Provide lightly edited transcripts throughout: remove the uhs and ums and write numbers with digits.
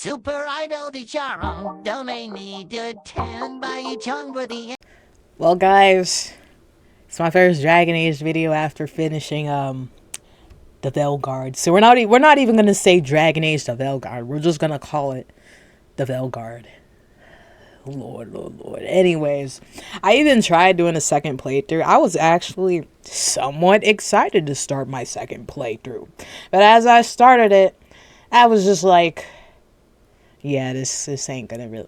Super Idol di Charo, domain to 10 by Chung for the. Well, guys, it's my first Dragon Age video after finishing the Veilguard. So we're not even gonna say Dragon Age the Veilguard. We're just gonna call it the Veilguard. Lord. Anyways, I even tried doing a second playthrough. I was actually somewhat excited to start my second playthrough, but as I started it, I was just like, yeah, this ain't gonna happen.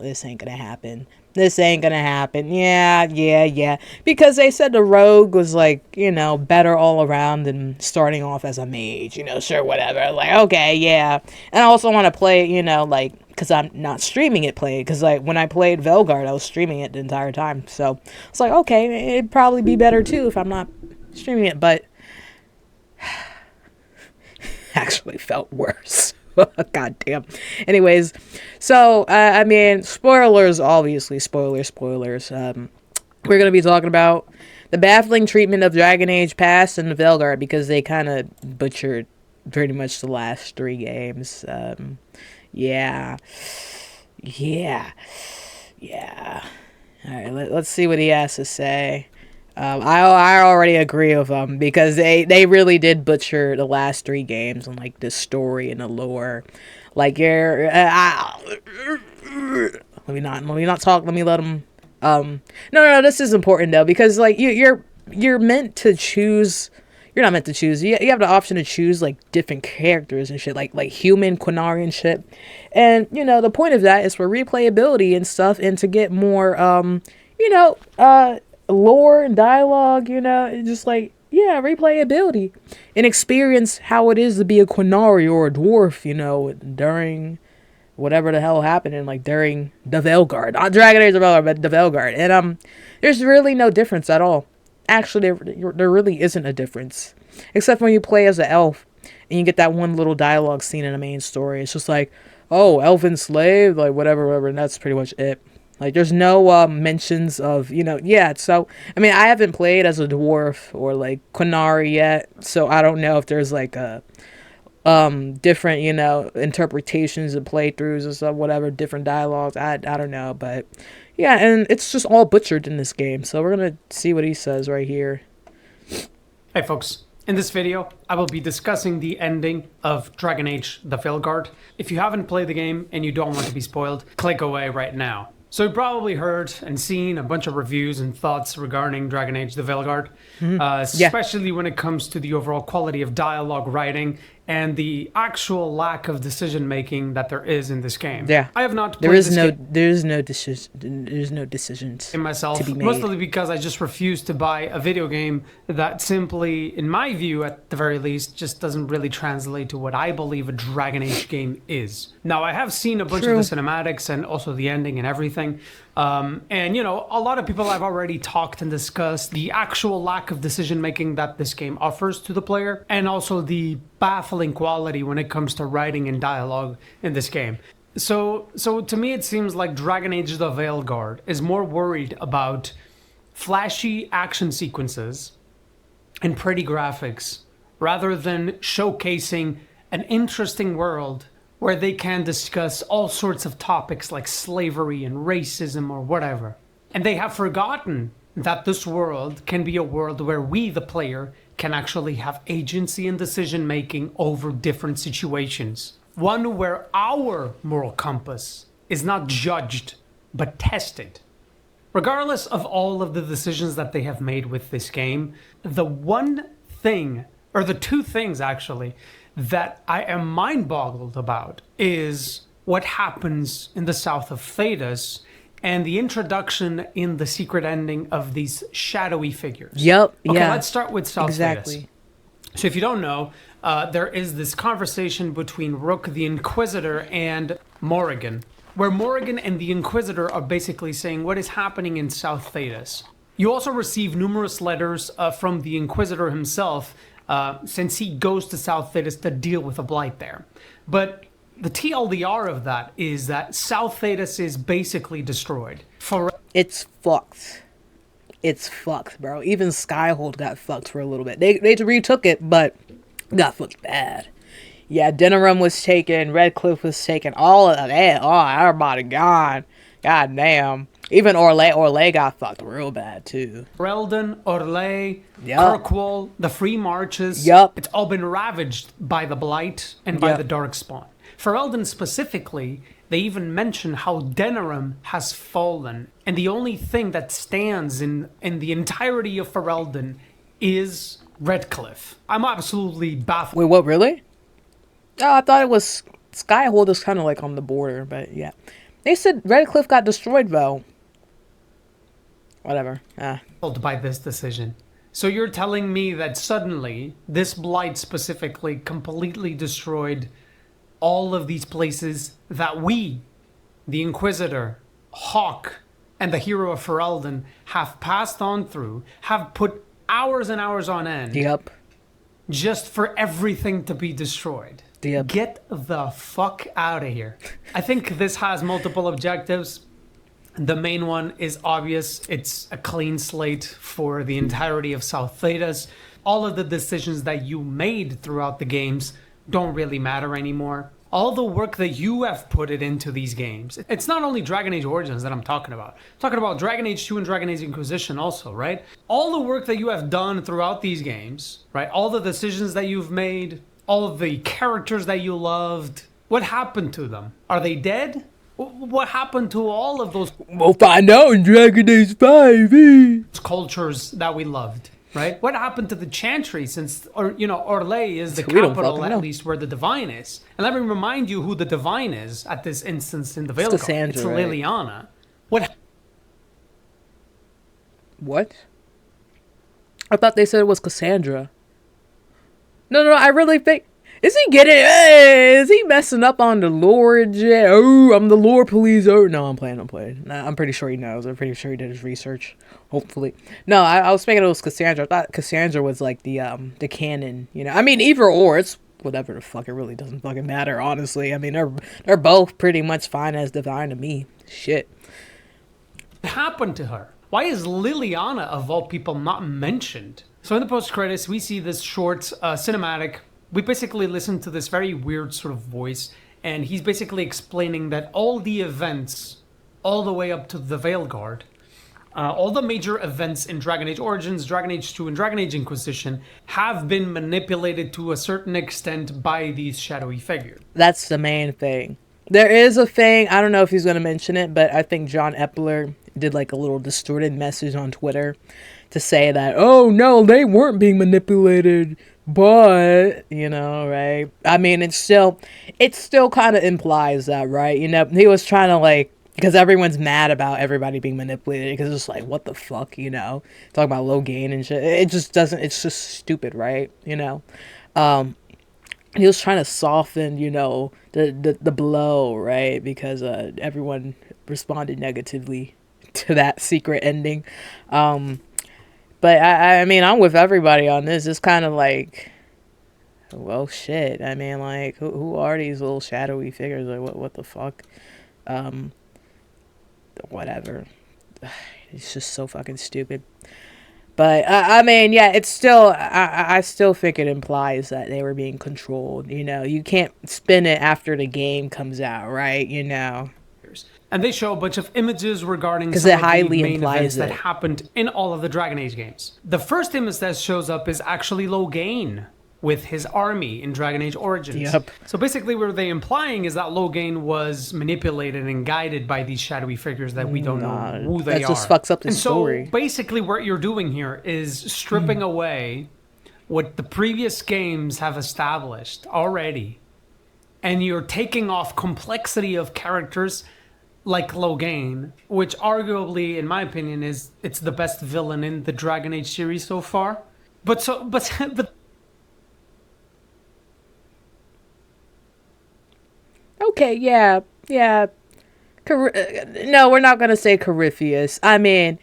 This ain't gonna happen. Yeah. Because they said the rogue was like, better all around than starting off as a mage. Sure, whatever. Like, okay, yeah. And I also want to play it, because I'm not streaming it, because when I played Veilguard, I was streaming it the entire time. So it's like, okay, it'd probably be better too if I'm not streaming it, but actually felt worse. God damn. Anyways, so spoilers, obviously, spoilers. We're gonna be talking about the baffling treatment of Dragon Age Past and the Veilguard, because they kind of butchered pretty much the last 3 games. Yeah. All right, let's see what he has to say. I already agree with them, because they really did butcher the last 3 games and the story and the lore. Let me not talk. Let me let them. No. This is important though, because you're meant to choose. You're not meant to choose. You have the option to choose different characters and shit, like human, Quinari and shit. And the point of that is for replayability and stuff, and to get more lore and dialogue, just replayability, and experience how it is to be a Quinari or a dwarf, during whatever the hell happened during the Veilguard. Not Dragon Age the Veilguard, but the Veilguard. And there's really no difference at all. Actually, there really isn't a difference, except when you play as an elf and you get that one little dialogue scene in the main story. It's just oh, elven slave, whatever, and that's pretty much it. There's no mentions of, so, I haven't played as a dwarf or, Quinari yet, so I don't know if there's, a different, interpretations of playthroughs and stuff, whatever, different dialogues, I don't know, but, yeah, and it's just all butchered in this game, so we're gonna see what he says right here. Hey, folks. In this video, I will be discussing the ending of Dragon Age the Veilguard. If you haven't played the game and you don't want to be spoiled, click away right now. So you probably heard and seen a bunch of reviews and thoughts regarding Dragon Age the Veilguard, especially when it comes to the overall quality of dialogue writing and the actual lack of decision making that there is in this game. Yeah, I have not. There's no decisions in myself, to be made. Mostly because I just refuse to buy a video game that simply, in my view, at the very least, just doesn't really translate to what I believe a Dragon Age game is. Now, I have seen a bunch of the cinematics and also the ending and everything. And, a lot of people have already talked and discussed the actual lack of decision making that this game offers to the player, and also the baffling quality when it comes to writing and dialogue in this game. So to me, it seems like Dragon Age the Veilguard is more worried about flashy action sequences and pretty graphics, rather than showcasing an interesting world where they can discuss all sorts of topics like slavery and racism or whatever. And they have forgotten that this world can be a world where we, the player, can actually have agency and decision making over different situations. One where our moral compass is not judged, but tested. Regardless of all of the decisions that they have made with this game, the one thing, or the 2 things actually, that I am mind-boggled about is what happens in the south of Thedas and the introduction in the secret ending of these shadowy figures. Yep, okay, yeah. Let's start with South exactly. Thedas. So if you don't know, there is this conversation between Rook the Inquisitor and Morrigan, where Morrigan and the Inquisitor are basically saying what is happening in South Thedas. You also receive numerous letters from the Inquisitor himself, since he goes to South Thedas to deal with a blight there. But the TLDR of that is that South Thedas is basically destroyed. It's fucked. It's fucked, bro. Even Skyhold got fucked for a little bit. They retook it, but got fucked bad. Yeah, Denerim was taken, Redcliffe was taken, all of that. Oh, everybody gone. God damn. Even Orlais got fucked real bad too. Ferelden, Orlais, Yep. Kirkwall, the Free Marches. Yep. It's all been ravaged by the Blight and by Yep. the Darkspawn. Ferelden specifically, they even mention how Denerim has fallen. And the only thing that stands in the entirety of Ferelden is Redcliffe. I'm absolutely baffled. Wait, what, really? Oh, I thought it was Skyhold is kind of like on the border, but yeah. They said Redcliffe got destroyed, though. Whatever. By this decision. So you're telling me that suddenly this Blight specifically completely destroyed all of these places that we, the Inquisitor, Hawk, and the hero of Ferelden have passed on through, have put hours and hours on end, Yep. just for everything to be destroyed. Yep. Get the fuck out of here. I think this has multiple objectives. The main one is obvious. It's a clean slate for the entirety of South Thedas. All of the decisions that you made throughout the games don't really matter anymore. All the work that you have put it into these games. It's not only Dragon Age Origins that I'm talking about. I'm talking about Dragon Age 2 and Dragon Age Inquisition also, right? All the work that you have done throughout these games, right? All the decisions that you've made, all of the characters that you loved. What happened to them? Are they dead? What happened to all of those We'll find out in Dragon Age 5. cultures that we loved, right? What happened to the Chantry since, Orlais is the We don't capital, fucking at know. least where the Divine is. And let me remind you who the Divine is at this instance in the Veilguard. Cassandra, It's right? Liliana. What? I thought they said it was Cassandra. No, I really think... Is he getting... Hey, is he messing up on the lore? Yeah. Oh, I'm the lore police. Oh, no, I'm playing. Nah, I'm pretty sure he knows. I'm pretty sure he did his research. Hopefully. No, I was thinking it was Cassandra. I thought Cassandra was like the canon, you know. I mean, either or. It's whatever the fuck. It really doesn't fucking matter, honestly. I mean, they're both pretty much fine as divine to me. Shit. What happened to her? Why is Liliana, of all people, not mentioned? So in the post-credits, we see this short cinematic. We basically listen to this very weird sort of voice, and he's basically explaining that all the events, all the way up to the Veilguard, all the major events in Dragon Age Origins, Dragon Age 2, and Dragon Age Inquisition have been manipulated to a certain extent by these shadowy figures. That's the main thing. There is a thing, I don't know if he's going to mention it, but I think John Epler did like a little distorted message on Twitter to say that, oh no, they weren't being manipulated, but, you know, right? I mean, it still kind of implies that, right? You know, he was trying to like, because everyone's mad about everybody being manipulated, because it's like, what the fuck, you know? Talking about low gain and shit. It just doesn't, it's just stupid, right? You know? He was trying to soften, you know, the blow, right? Because everyone responded negatively to that secret ending. But I mean, I'm with everybody on this. It's kind of like, well, shit. I mean, like, who are these little shadowy figures? Like, what the fuck? Whatever. It's just so fucking stupid. But, I mean, yeah, it's still, I still think it implies that they were being controlled, you know? You can't spin it after the game comes out, right? You know? And they show a bunch of images regarding Because some it of the highly main implies events that it. happened in all of the Dragon Age games. The first image that shows up is actually Loghain with his army in Dragon Age Origins. Yep. So basically what they're implying is that Loghain was manipulated and guided by these shadowy figures that we don't know who they are. That just fucks up the and story. So basically what you're doing here is stripping away what the previous games have established already. And you're taking off complexity of characters like Loghain, which arguably, in my opinion, it's the best villain in the Dragon Age series so far. But Okay, yeah. No, we're not gonna say Corypheus. I mean,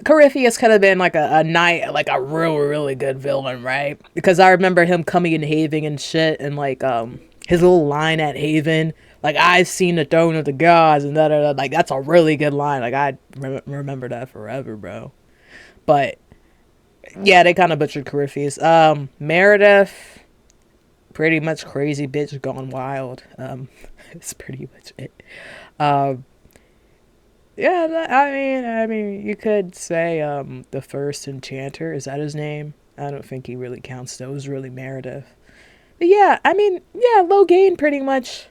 Corypheus could have been like a knight, like a really good villain, right? Because I remember him coming in Haven and shit, and like his little line at Haven, like, I've seen the throne of the gods, and da. Like, that's a really good line. Like, I remember that forever, bro. But yeah, they kind of butchered Corypheus. Meredith, pretty much crazy bitch gone wild. It's pretty much it. Um, yeah, I mean, you could say the first enchanter, is that his name? I don't think he really counts. That was really Meredith. But yeah, I mean, yeah, low gain pretty much.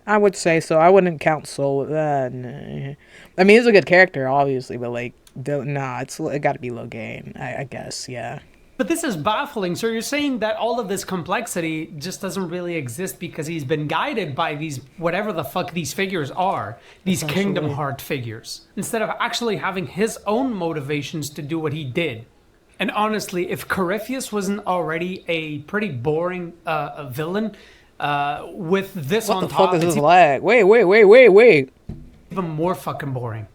I would say so. I wouldn't count Soul. Nah. I mean, he's a good character, obviously, but like, it got to be low gain. I guess, yeah. But this is baffling. So you're saying that all of this complexity just doesn't really exist because he's been guided by these, whatever the fuck these figures are, these Kingdom Heart figures, instead of actually having his own motivations to do what he did. And honestly, if Corypheus wasn't already a pretty boring villain, with this on top, what the fuck is this lag? Wait. Even more fucking boring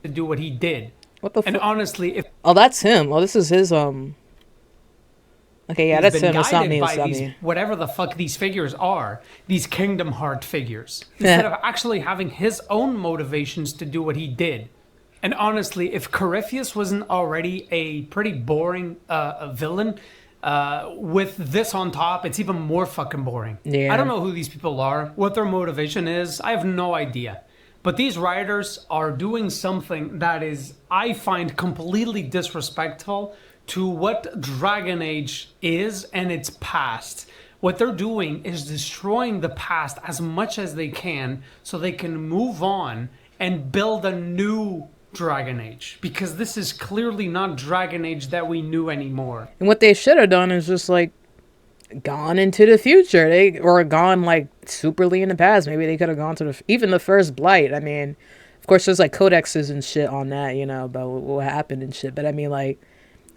to do what he did. What the fuck? And honestly, if that's him. Oh, this is his Okay, yeah, that's him. It's not me. It's not me. Whatever the fuck these figures are, these Kingdom Heart figures, instead of actually having his own motivations to do what he did. And honestly, if Corypheus wasn't already a pretty boring villain, with this on top, it's even more fucking boring. Yeah. I don't know who these people are, what their motivation is. I have no idea. But these writers are doing something that is, I find, completely disrespectful to what Dragon Age is and its past. What they're doing is destroying the past as much as they can so they can move on and build a new Dragon Age, because this is clearly not Dragon Age that we knew anymore. And what they should have done is just like gone into the future, or gone like superly in the past. Maybe they could have gone to even the first Blight. I mean, of course there's like codexes and shit on that, you know, about what happened and shit, but I mean, like,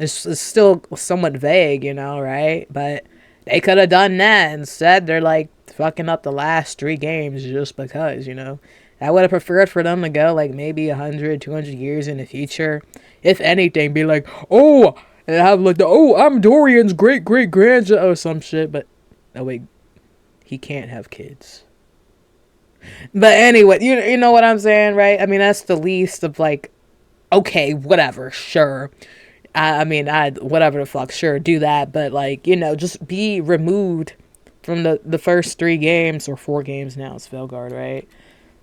it's still somewhat vague, you know, right? But they could have done that. Instead they're like fucking up the last 3 games just because, you know. I would have preferred for them to go like maybe 100, 200 years in the future. If anything, be like, oh, and have like I'm Dorian's great-great-grandson or some shit. But, oh wait, he can't have kids. But anyway, you know what I'm saying, right? I mean, that's the least of like, okay, whatever, sure. I mean, whatever the fuck, sure, do that. But like, you know, just be removed from the first 3 games, or 4 games now. It's Veilguard, right?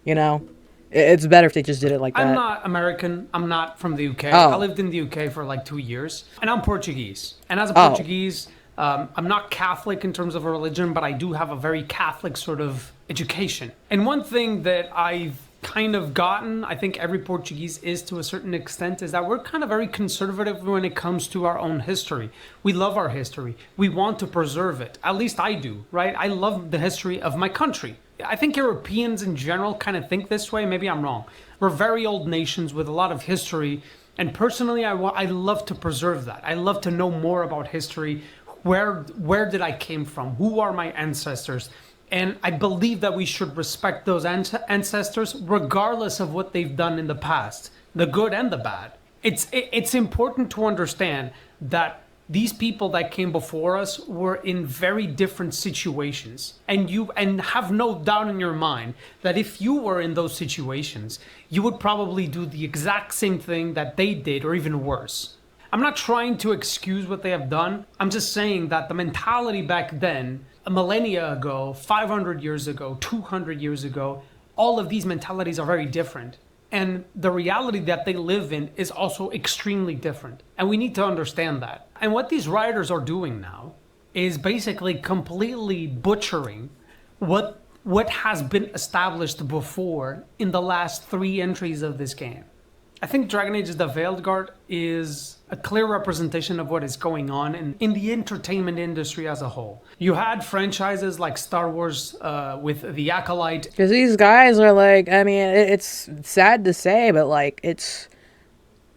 You know, it's better if they just did it like that. I'm not American. I'm not from the UK. Oh. I lived in the UK for like 2 years, and I'm Portuguese. And as a Portuguese, I'm not Catholic in terms of a religion, but I do have a very Catholic sort of education. And one thing that I've kind of gotten, I think every Portuguese is to a certain extent, is that we're kind of very conservative when it comes to our own history. We love our history. We want to preserve it. At least I do, right? I love the history of my country. I think Europeans in general kind of think this way. Maybe I'm wrong. We're very old nations with a lot of history. And personally, I love to preserve that. I love to know more about history. Where did I came from? Who are my ancestors? And I believe that we should respect those ancestors regardless of what they've done in the past, the good and the bad. It's important to understand that these people that came before us were in very different situations. And have no doubt in your mind that if you were in those situations, you would probably do the exact same thing that they did, or even worse. I'm not trying to excuse what they have done. I'm just saying that the mentality back then, a millennia ago, 500 years ago, 200 years ago, all of these mentalities are very different. And the reality that they live in is also extremely different. And we need to understand that. And what these writers are doing now is basically completely butchering what has been established before in the last 3 entries of this game. I think Dragon Age The Veilguard is a clear representation of what is going on in the entertainment industry as a whole. You had franchises like Star Wars with The Acolyte. Because these guys are like, I mean, it's sad to say, but like, it's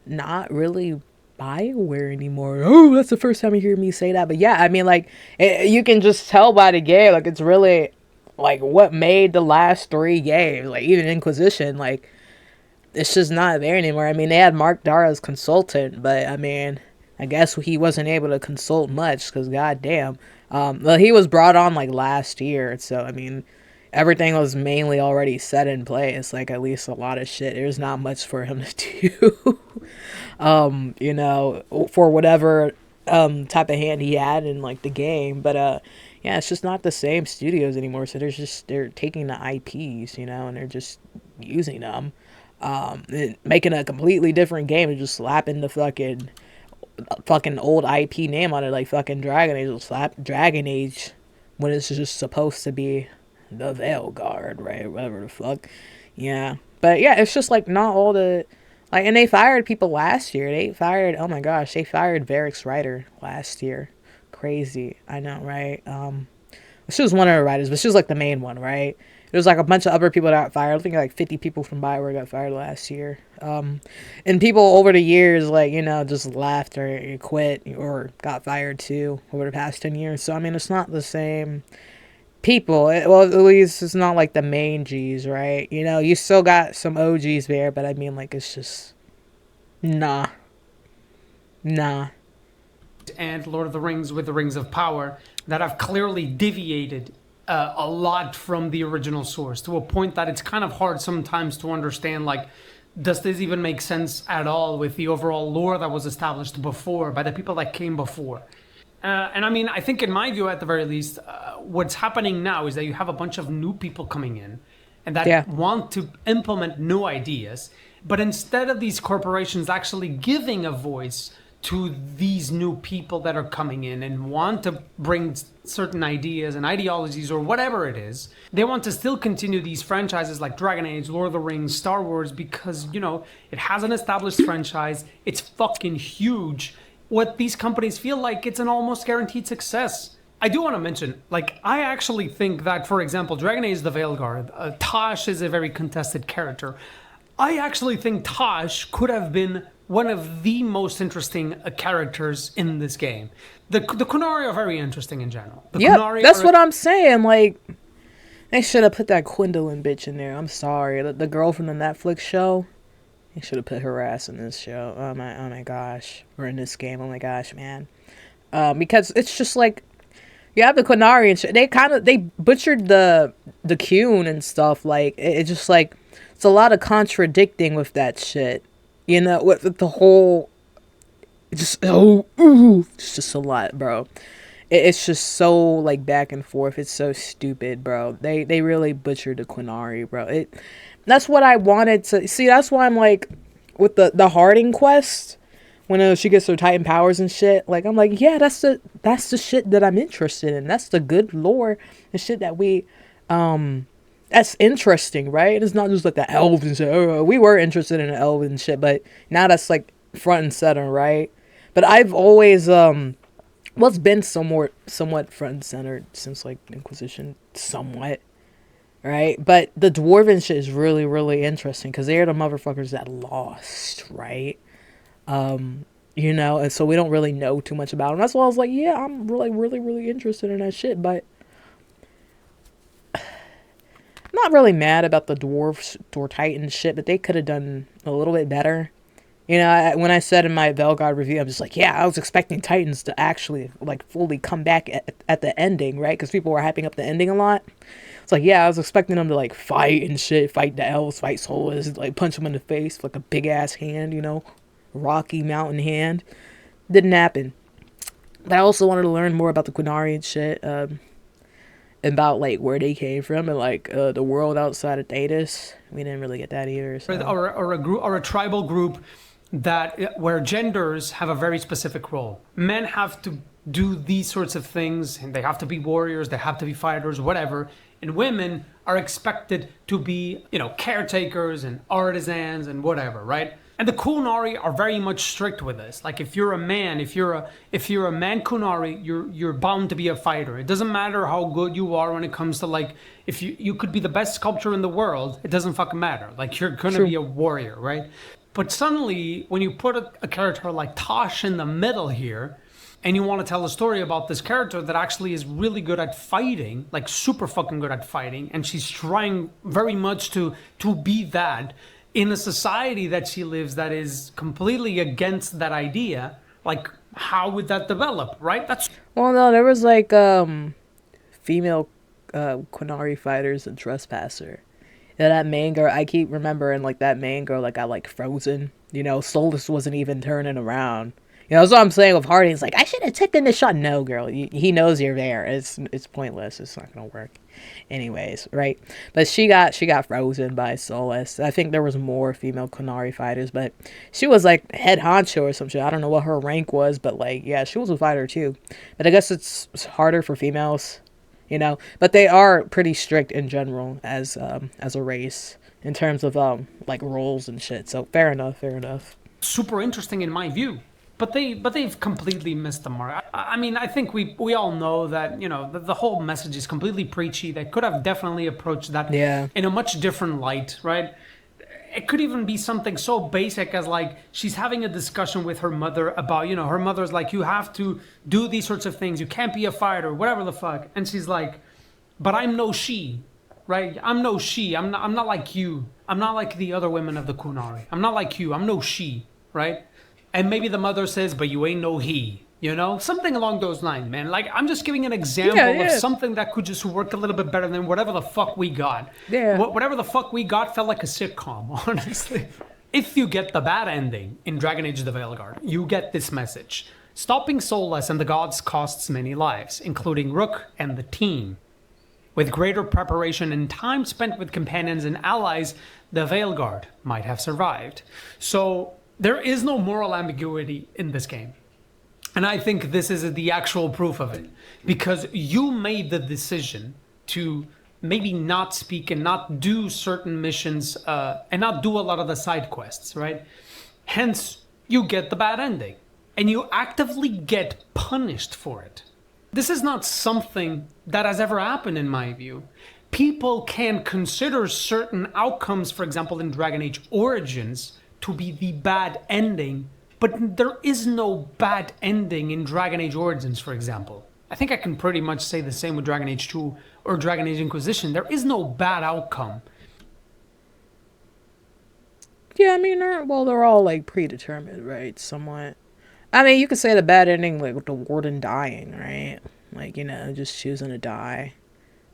not really Bioware anymore. Oh, that's the first time you hear me say that. But yeah, I mean, like, you can just tell by the game, like, it's really like what made the last 3 games, like even Inquisition, like, it's just not there anymore. I mean, they had Mark Dara as consultant, but I mean, I guess he wasn't able to consult much because goddamn. Well, he was brought on like last year, so I mean, everything was mainly already set in place. Like, at least a lot of shit. There's not much for him to do. You know, for whatever type of hand he had in like the game. But yeah, it's just not the same studios anymore. So they're taking the IPs, you know, and they're just using them, and making a completely different game and just slapping the fucking old IP name on it, like fucking Dragon Age. Will slap Dragon Age when it's just supposed to be the Veilguard, right? Whatever the fuck. Yeah. But yeah, it's just like not all the like, and they fired people last year. They fired, oh my gosh, they fired Varric's writer last year. Crazy. I know, right? She was one of the writers, but she was like the main one, right? There was like a bunch of other people that got fired. I think like 50 people from Bioware got fired last year. And people over the years, like, you know, just left or quit or got fired too over the past 10 years. So, I mean, it's not the same people. Well, at least it's not like the main G's, right? You know, you still got some OGs there, but I mean, like, it's just, nah. And Lord of the Rings with the Rings of Power that have clearly deviated a lot from the original source, to a point that it's kind of hard sometimes to understand, like, does this even make sense at all with the overall lore that was established before by the people that came before? And I mean, I think in my view, at the very least, what's happening now is that you have a bunch of new people coming in and that want to implement new ideas. But instead of these corporations actually giving a voice to these new people that are coming in and want to bring certain ideas and ideologies or whatever it is, they want to still continue these franchises like Dragon Age, Lord of the Rings, Star Wars, because, you know, it has an established franchise. It's fucking huge. What these companies feel like it's an almost guaranteed success. I do want to mention, like, I actually think that, for example, Dragon Age the Veilguard, Tosh is a very contested character. I actually think Tosh could have been one of the most interesting characters in this game. The Qunari are very interesting in general. Yeah, that's what I'm saying. Like, they should have put that Gwendolyn bitch in there. I'm sorry. The girl from the Netflix show. They should have put her ass in this show. Oh my gosh. Or in this game. Oh my gosh, man. Because it's just like, you have the Qunari and shit. They butchered the Qun and stuff. Like, it's just like, it's a lot of contradicting with that shit. You know, with the whole, it's just a lot, bro. It's just so, like, back and forth. It's so stupid, bro. They really butchered the Qunari, bro. That's what I wanted to see. That's why I'm like, with the Harding quest, when she gets her Titan powers and shit. Like, I'm like, yeah, that's the shit that I'm interested in. That's the good lore and shit that we that's interesting, right? It's not just like the elves and shit. We were interested in the elves and shit, but now that's like front and center, right? But I've always it's been somewhat front and center since like Inquisition, somewhat, right? But the dwarven shit is really, really interesting because they're the motherfuckers that lost, right? You know, and so we don't really know too much about them. That's why I was like, yeah, I'm really, really, really interested in that shit, but I'm not really mad about the dwarves or Titans shit, but they could have done a little bit better. You know, when I said in my Veilguard review, I'm just like, yeah, I was expecting Titans to actually, like, fully come back at the ending, right? Because people were hyping up the ending a lot. It's like, yeah, I was expecting them to, like, fight and shit, fight the elves, fight solas, like, punch them in the face with, like, a big-ass hand, you know, Rocky Mountain hand. Didn't happen. But I also wanted to learn more about the Qunari and shit, about, like, where they came from and, like, the world outside of Thedas. We didn't really get that either. So. Or a group, or a tribal group that where genders have a very specific role. Men have to do these sorts of things, and they have to be warriors, they have to be fighters, whatever. And women are expected to be, you know, caretakers and artisans and whatever, right? And the Qunari are very much strict with this. Like, if you're a man, if you're a man Qunari, you're bound to be a fighter. It doesn't matter how good you are when it comes to, like, if you could be the best sculptor in the world, it doesn't fucking matter. Like, you're gonna be a warrior, right? But suddenly, when you put a character like Tosh in the middle here, and you want to tell a story about this character that actually is really good at fighting, like super fucking good at fighting, and she's trying very much to be that, in a society that she lives that is completely against that idea, like, how would that develop, right? Well, no, there was, like, female Qunari fighters and Trespasser. And that main girl, I keep remembering, like, that main girl, like, got, like, frozen. You know, Solas wasn't even turning around. You know, that's what I'm saying with Hardy. It's like, I should have taken the shot. No, girl. He knows you're there. It's pointless. It's not going to work. Anyways, right? But she got frozen by Solas. I think there was more female Qunari fighters, but she was like head honcho or some shit. I don't know what her rank was, but like, yeah, she was a fighter too. But I guess it's harder for females, you know? But they are pretty strict in general as a race in terms of like roles and shit. So fair enough. Super interesting in my view. But they've completely missed the mark. I mean, I think we all know that, you know, the whole message is completely preachy. They could have definitely approached that in a much different light, right? It could even be something so basic as like she's having a discussion with her mother about, you know, her mother's like, you have to do these sorts of things. You can't be a fighter, whatever the fuck. And she's like, but I'm no she, right? I'm no she. I'm not like you. I'm not like the other women of the Qunari. I'm not like you. I'm no she, right? And maybe the mother says, but you ain't no he, you know? Something along those lines, man. Like, I'm just giving an example of something that could just work a little bit better than whatever the fuck we got. Yeah. Whatever the fuck we got felt like a sitcom, honestly. If you get the bad ending in Dragon Age the Veilguard, you get this message. Stopping Solas and the gods costs many lives, including Rook and the team. With greater preparation and time spent with companions and allies, the Veilguard might have survived. So there is no moral ambiguity in this game. And I think this is the actual proof of it. Because you made the decision to maybe not speak and not do certain missions and not do a lot of the side quests, right? Hence, you get the bad ending. And you actively get punished for it. This is not something that has ever happened in my view. People can consider certain outcomes, for example, in Dragon Age Origins, to be the bad ending, but there is no bad ending in Dragon Age Origins, for example. I think I can pretty much say the same with Dragon Age 2 or Dragon Age Inquisition. There is no bad outcome. Yeah, I mean, they're all like predetermined, right? Somewhat. I mean, you could say the bad ending, like with the warden dying, right? Like, you know, just choosing to die.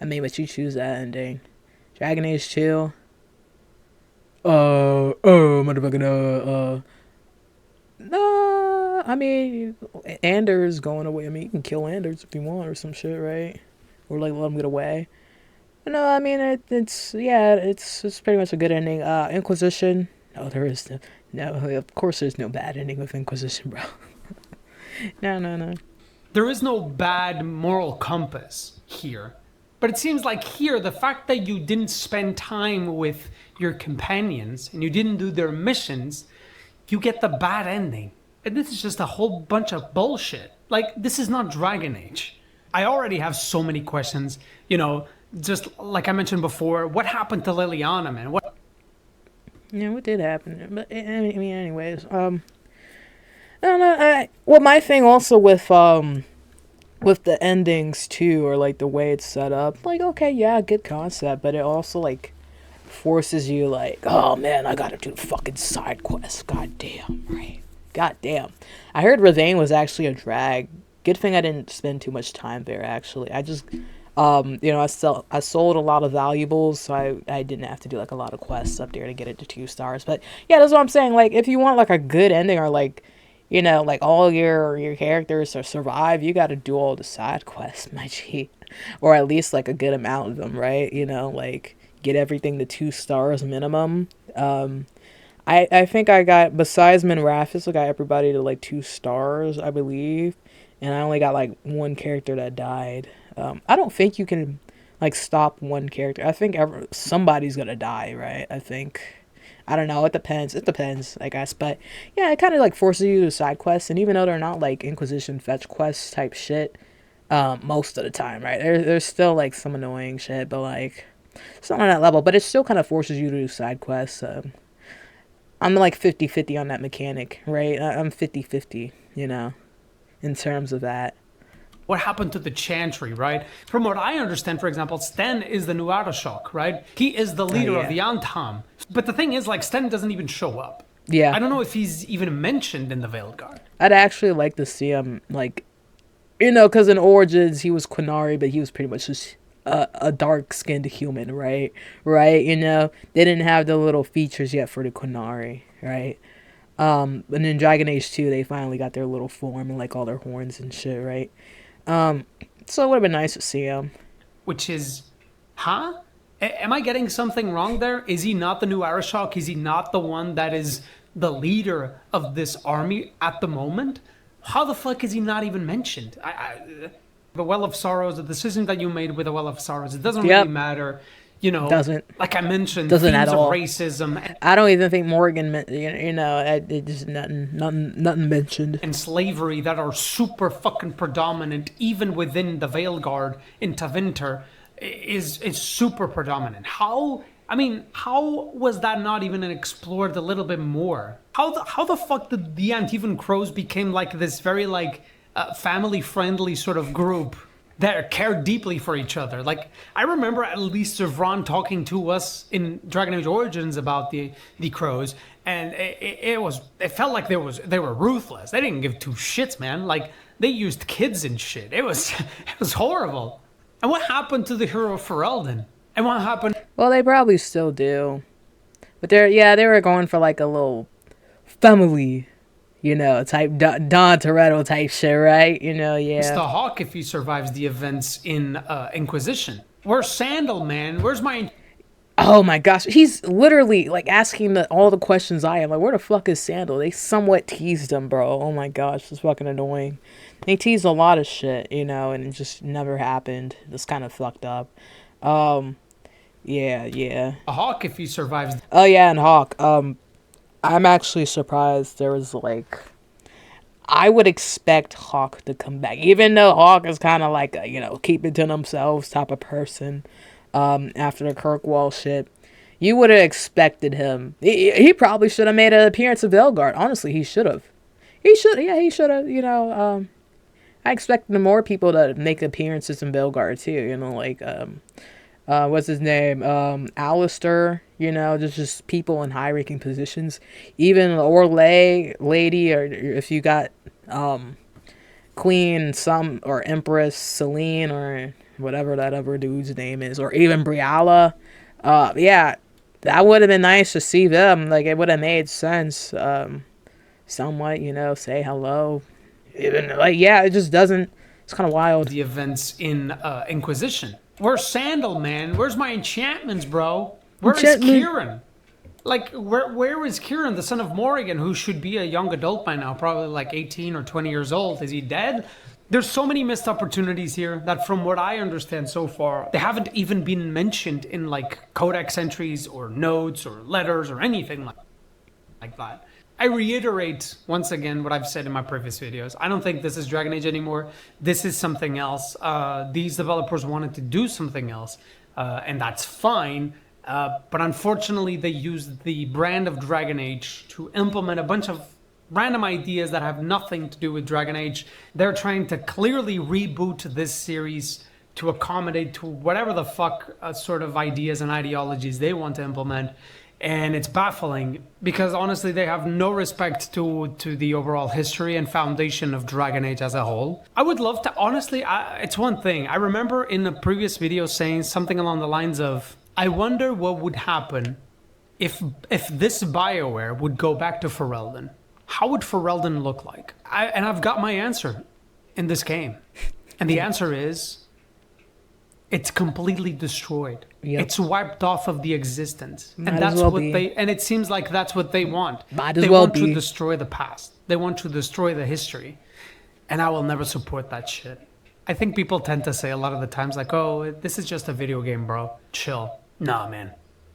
I mean, but you choose that ending. Dragon Age 2. Motherfucking, nah, I mean, Anders going away. I mean, you can kill Anders if you want or some shit, right? Or, like, let him get away. But no, I mean, it's pretty much a good ending. Inquisition. No, there is no, of course there's no bad ending with Inquisition, bro. No. There is no bad moral compass here. But it seems like here, the fact that you didn't spend time with your companions and you didn't do their missions, you get the bad ending. And this is just a whole bunch of bullshit. Like, this is not Dragon Age. I already have so many questions. You know, just like I mentioned before, what happened to Liliana, man? Yeah, what did happen? But, I mean, anyways, I don't know, well, my thing also with the endings too, or like the way it's set up, like, okay, yeah, good concept, but it also like forces you like, oh man, I gotta do the fucking side quest. God damn, right? God damn. I heard Ravane was actually a drag. Good thing I didn't spend too much time there. Actually, I just, you know, I sold a lot of valuables, so I didn't have to do like a lot of quests up there to get it to 2 stars. But yeah, that's what I'm saying. Like, if you want like a good ending, or like, you know, like all your characters to survive, you got to do all the side quests, my G, or at least like a good amount of them, right? You know, like get everything to 2 stars minimum. I think I got, besides Minrafis, I got everybody to like 2 stars, I believe, and I only got like 1 character that died. I don't think you can like stop 1 character. I think somebody's gonna die, right? I think. I don't know. It depends, I guess. But yeah, it kind of like forces you to side quests, and even though they're not like Inquisition fetch quests type shit, most of the time, right? There's still like some annoying shit, but like it's not on that level. But it still kind of forces you to do side quests. I'm like 50-50 on that mechanic, right? I'm 50-50, you know, in terms of that. What happened to the Chantry, right? From what I understand, for example, Sten is the new Arashok, right? He is the leader of the Antam. But the thing is, like, Sten doesn't even show up. Yeah. I don't know if he's even mentioned in the Veilguard. I'd actually like to see him, like, you know, because in Origins, he was Qunari, but he was pretty much just a dark-skinned human, right? Right, you know? They didn't have the little features yet for the Qunari, right? And in Dragon Age 2, they finally got their little form and like all their horns and shit, right? So it would have been nice to see him. Which is, huh? Am I getting something wrong there? Is he not the new Arashok? Is he not the one that is the leader of this army at the moment? How the fuck is he not even mentioned? The Well of Sorrows, the decision that you made with the Well of Sorrows, it doesn't really matter. You know, doesn't. Like I mentioned, doesn't themes at all. of racism. I don't even think Morrigan, it just nothing mentioned. And slavery that are super fucking predominant, even within the Veilguard in Tevinter, is super predominant. How was that not even explored a little bit more? How the fuck did the Antivan Crows became like this very like family-friendly sort of group that care deeply for each other? Like, I remember at least Ron talking to us in Dragon Age Origins about the Crows, and it felt like they were ruthless. They didn't give two shits, man. Like, they used kids and shit. It was horrible. And what happened to the hero Ferelden? And what happened? Well, they probably still do, but they were going for like a little family, type Don Toretto type shit, right? Yeah. It's the Hawk if he survives the events in Inquisition. Where's Sandal, man? Where's my... Oh my gosh, he's literally like asking all the questions I am. Like, where the fuck is Sandal? They somewhat teased him, bro. Oh my gosh, it's fucking annoying. They teased a lot of shit, and it just never happened. It's kind of fucked up. Yeah. A Hawk if he survives... Oh yeah, and Hawk. I'm actually surprised there was like... I would expect Hawk to come back. Even though Hawk is kind of like a, keep it to themselves type of person. After the Kirkwall shit. You would have expected him. He probably should have made an appearance of Veilguard. Honestly, he should have. He should have. I expected more people to make appearances in Veilguard too. Like... what's his name? Alistair, just people in high-ranking positions. Even Orlais lady, or if you got Queen or Empress Celine, or whatever that other dude's name is, or even Briala. Yeah, that would have been nice to see them. Like, it would have made sense. Somewhat, say hello. Even, like, yeah, it just doesn't. It's kind of wild. The events in Inquisition. Where's Sandal, man? Where's my enchantments, bro? Where is Kieran? Like, where is Kieran, the son of Morrigan, who should be a young adult by now, probably like 18 or 20 years old? Is he dead? There's so many missed opportunities here that, from what I understand so far, they haven't even been mentioned in like codex entries or notes or letters or anything like that. I reiterate once again what I've said in my previous videos. I don't think this is Dragon Age anymore. This is something else. These developers wanted to do something else, and that's fine. But unfortunately, they used the brand of Dragon Age to implement a bunch of random ideas that have nothing to do with Dragon Age. They're trying to clearly reboot this series to accommodate to whatever the fuck sort of ideas and ideologies they want to implement. And it's baffling because honestly they have no respect to the overall history and foundation of Dragon Age as a whole. I would love to, honestly, it's one thing. I remember in a previous video saying something along the lines of, I wonder what would happen if this Bioware would go back to Ferelden. How would Ferelden look like? And I've got my answer in this game. And the answer is, it's completely destroyed. Yep. It's wiped off of the existence. And that's what and it seems like that's what they want. They want to destroy the past. They want to destroy the history. And I will never support that shit. I think people tend to say a lot of the times like, oh, this is just a video game, bro. Chill. Nah, man.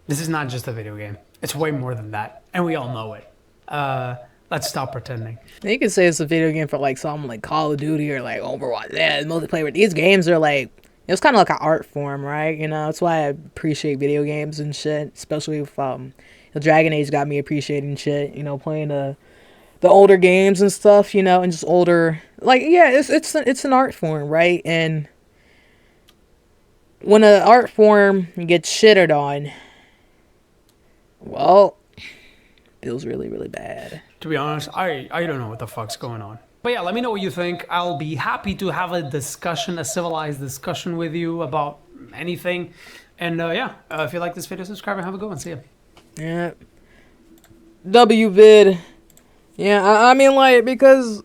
This is not just a video game. It's way more than that. And we all know it. Let's stop pretending. You can say it's a video game for like something like Call of Duty or like Overwatch. Yeah, multiplayer. These games are like, it's kind of like an art form, right? That's why I appreciate video games and shit. Especially if Dragon Age got me appreciating shit. Playing the older games and stuff. And just older, like, yeah, it's an art form, right? And when an art form gets shitted on, well, feels really, really bad. To be honest, I don't know what the fuck's going on. But yeah, let me know what you think. I'll be happy to have a discussion, a civilized discussion with you about anything. And yeah, if you like this video, subscribe and have a good one. See ya. Yeah. WVid. Yeah, I mean, like, because,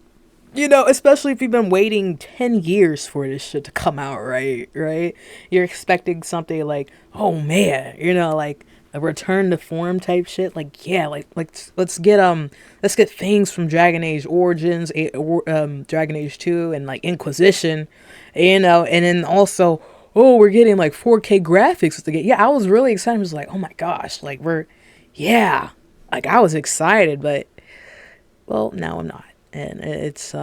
you know, especially if you've been waiting 10 years for this shit to come out, right? Right? You're expecting something like, oh man, you know, like a return to form type shit. Like, yeah, like let's get things from Dragon Age Origins, Dragon Age 2, and like Inquisition, you know, and then also, oh, we're getting like 4K graphics to get. Yeah, I was really excited. I was like, oh my gosh, like yeah, like I was excited, but well, now I'm not. And it's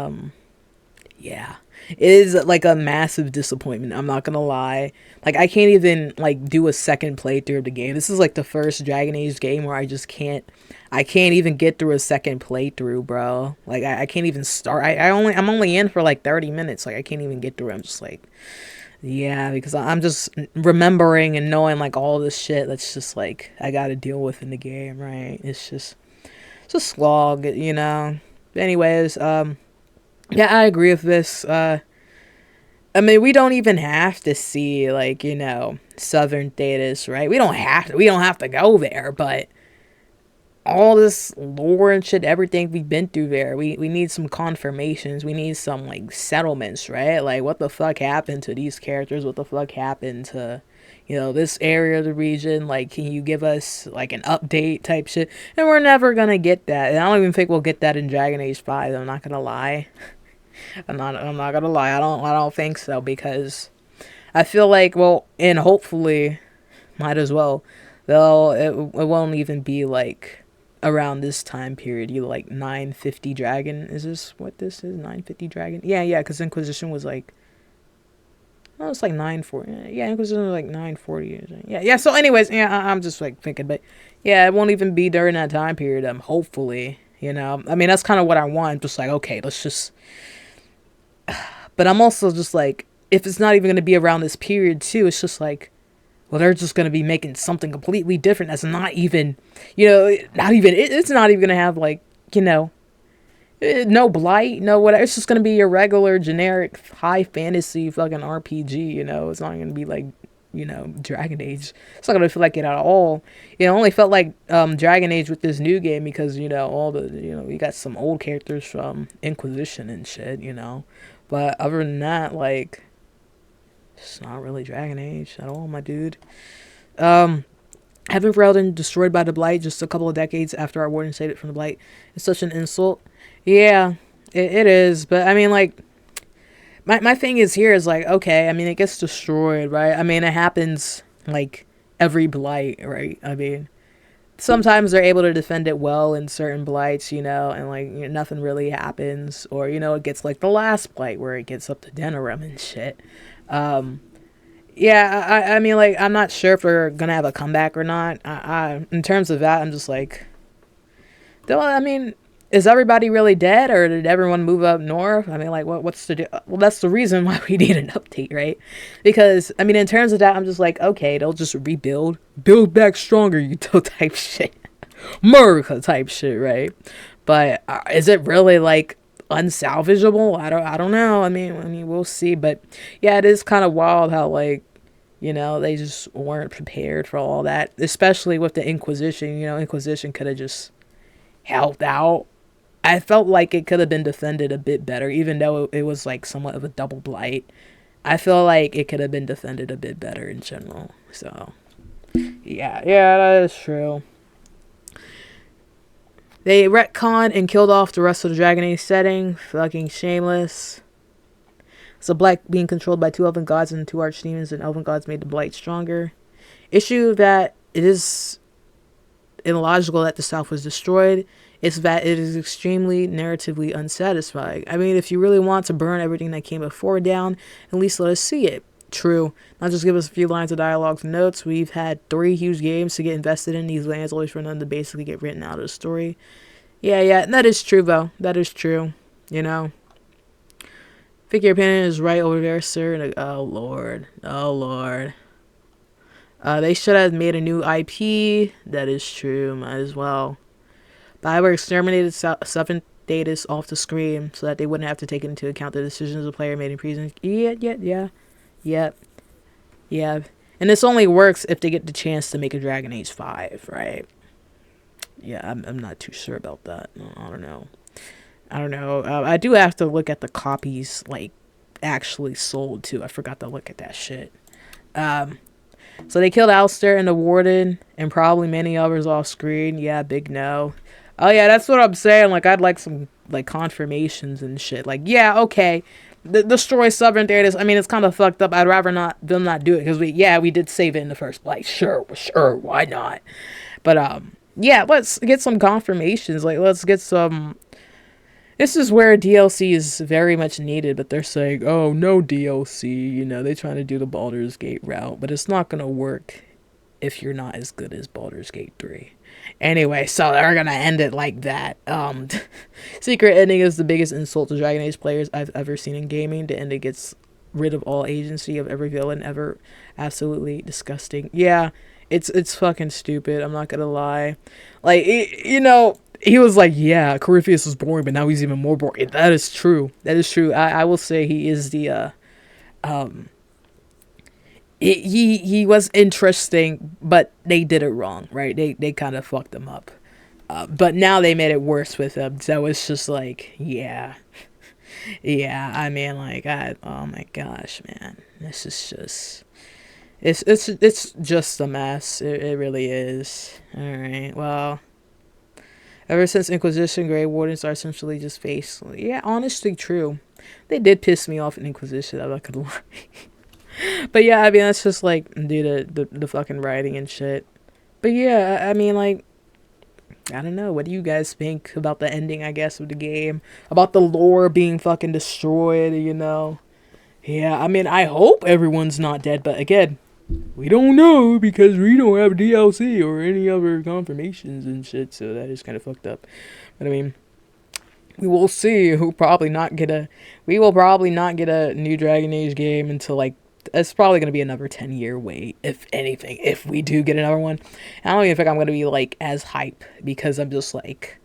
yeah. It is like a massive disappointment, I'm not gonna lie. Like I can't even like do a second playthrough of the game. This is like the first Dragon Age game where I can't even get through a second playthrough, bro. Like I can't even start. I'm only in for like 30 minutes. Like I can't even get through it. I'm just like, yeah, because I'm just remembering and knowing like all this shit that's just like I gotta deal with in the game, right? It's a slog, you know. Anyways, yeah, I agree with this. I mean, we don't even have to see like, you know, Southern Thedas, right? We don't have to go there, but all this lore and shit, everything we've been through there, we need some confirmations. We need some like settlements, right? Like what the fuck happened to these characters? What the fuck happened to, you know, this area of the region? Like, can you give us like an update type shit? And we're never gonna get that. And I don't even think we'll get that in Dragon Age 5. I'm not gonna lie. I'm not gonna lie. I don't think so, because I feel like, well, and hopefully might as well, it won't even be like around this time period. You like 950 dragon. Is this what this is? 950 dragon? Yeah, because Inquisition was like, oh, it's like 940. Yeah, Inquisition was like 940. Yeah. So, anyways, yeah, I'm just like thinking, but yeah, it won't even be during that time period. Hopefully, you know. I mean, that's kind of what I want. Just like, okay, let's just. But I'm also just like, if it's not even going to be around this period too, it's just like, well, they're just going to be making something completely different that's not even, you know, it's not even going to have like, you know, no blight, no whatever. It's just going to be your regular generic high fantasy fucking RPG, you know. It's not going to be like, you know, Dragon Age. It's not going to feel like it at all. It only felt like Dragon Age with this new game because, you know, we got some old characters from Inquisition and shit, you know. But other than that, like, it's not really Dragon Age at all, my dude. Having Ferelden destroyed by the Blight just a couple of decades after our warden saved it from the Blight is such an insult. Yeah, it is. But, I mean, like, my thing is here is, like, okay, I mean, it gets destroyed, right? I mean, it happens, like, every Blight, right? I mean, sometimes they're able to defend it well in certain blights, you know, and like, you know, nothing really happens, or, you know, it gets like the last blight where it gets up to Denerim and shit. Yeah, I mean, like, I'm not sure if we're gonna have a comeback or not. In terms of that, I'm just like, though, I mean, is everybody really dead, or did everyone move up north? I mean, like, what's the well, that's the reason why we need an update, right? Because, I mean, in terms of that, I'm just like, okay, they'll just build back stronger, you know, type shit. America type shit, right? But is it really, like, unsalvageable? I don't know. I mean, we'll see. But, yeah, it is kind of wild how, like, you know, they just weren't prepared for all that, especially with the Inquisition. You know, Inquisition could have just helped out. I felt like it could have been defended a bit better, even though it was like somewhat of a double blight. I feel like it could have been defended a bit better in general. So, yeah, that is true. They retconned and killed off the rest of the Dragon Age setting. Fucking shameless. So Black being controlled by 2 elven gods and 2 archdemons, and elven gods made the blight stronger. Issue that it is illogical that the South was destroyed. It's that it is extremely narratively unsatisfying. I mean, if you really want to burn everything that came before down, at least let us see it. True. Not just give us a few lines of dialogue and notes. We've had 3 huge games to get invested in these lands, always for them to basically get written out of the story. Yeah, that is true, though. That is true. You know. I think your opinion is right over there, sir. And, oh, Lord. They should have made a new IP. That is true. Might as well. Bioware exterminated Southern Thedas off the screen so that they wouldn't have to take into account the decisions the player made in previous. Yeah. And this only works if they get the chance to make a Dragon Age 5, right? Yeah, I'm not too sure about that. I don't know. I don't know. I do have to look at the copies, like, actually sold, too. I forgot to look at that shit. So they killed Alistair and the Warden, and probably many others off screen. Yeah, big no. Oh, yeah, that's what I'm saying. Like, I'd like some, like, confirmations and shit. Like, yeah, okay. Destroy Southern Thedas. I mean, it's kind of fucked up. I'd rather them not do it, because we did save it in the first place. Sure, why not? But, yeah, let's get some confirmations. Like, let's get some... This is where DLC is very much needed, but they're saying, oh, no DLC, you know, they're trying to do the Baldur's Gate route, but it's not going to work if you're not as good as Baldur's Gate 3. Anyway, so they're going to end it like that. Secret ending is the biggest insult to Dragon Age players I've ever seen in gaming. The ending gets rid of all agency of every villain ever. Absolutely disgusting. Yeah, it's fucking stupid, I'm not going to lie. Like, you know... He was like, yeah, Corypheus was boring, but now he's even more boring. That is true. That is true. I will say he is the, he was interesting, but they did it wrong, right? They kind of fucked him up. But now they made it worse with him. So it's just like, yeah. Yeah, I mean, like, oh my gosh, man. This is just, it's just a mess. It really is. All right, well. Ever since Inquisition, Grey Wardens are essentially just face. Yeah, honestly, true. They did piss me off in Inquisition, I'm not gonna lie. But yeah, I mean, that's just like due to the fucking writing and shit. But yeah, I mean, like, I don't know. What do you guys think about the ending, I guess, of the game? About the lore being fucking destroyed, you know? Yeah, I mean, I hope everyone's not dead, but again, we don't know because we don't have DLC or any other confirmations and shit, so that is kind of fucked up. But I mean, we will see. We will probably not get a new Dragon Age game until, like, it's probably going to be another 10-year wait, if anything, if we do get another one. I don't even think I'm going to be, like, as hype, because I'm just like,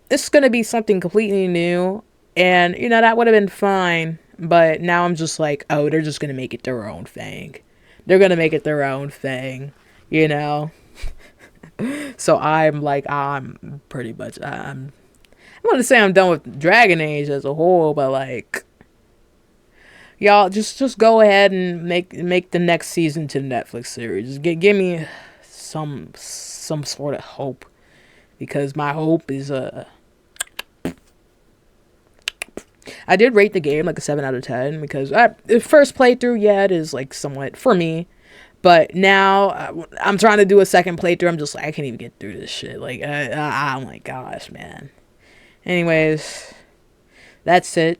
this is going to be something completely new, and, you know, that would have been fine, but now I'm just like, oh, they're just going to make it their own thing. They're going to make it their own thing, you know? So I'm like, I'm pretty much, I'm going to say I'm done with Dragon Age as a whole, but like, y'all just go ahead and make the next season to the Netflix series. Just give me some sort of hope, because my hope is, I did rate the game like a 7 out of 10 because the first playthrough, yeah, it is like somewhat for me. But now I'm trying to do a second playthrough. I'm just like, I can't even get through this shit. Like, oh my gosh, man. Anyways, that's it.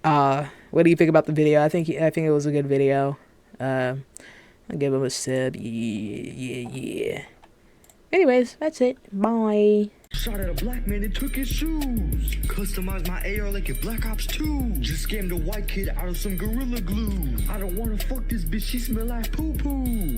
What do you think about the video? I think it was a good video. I'll give him a sub. Yeah. Anyways, that's it. Bye. Shot at a black man and took his shoes. Customized my AR like a Black Ops 2. Just scammed a white kid out of some Gorilla Glue. I don't wanna fuck this bitch, she smell like poo-poo.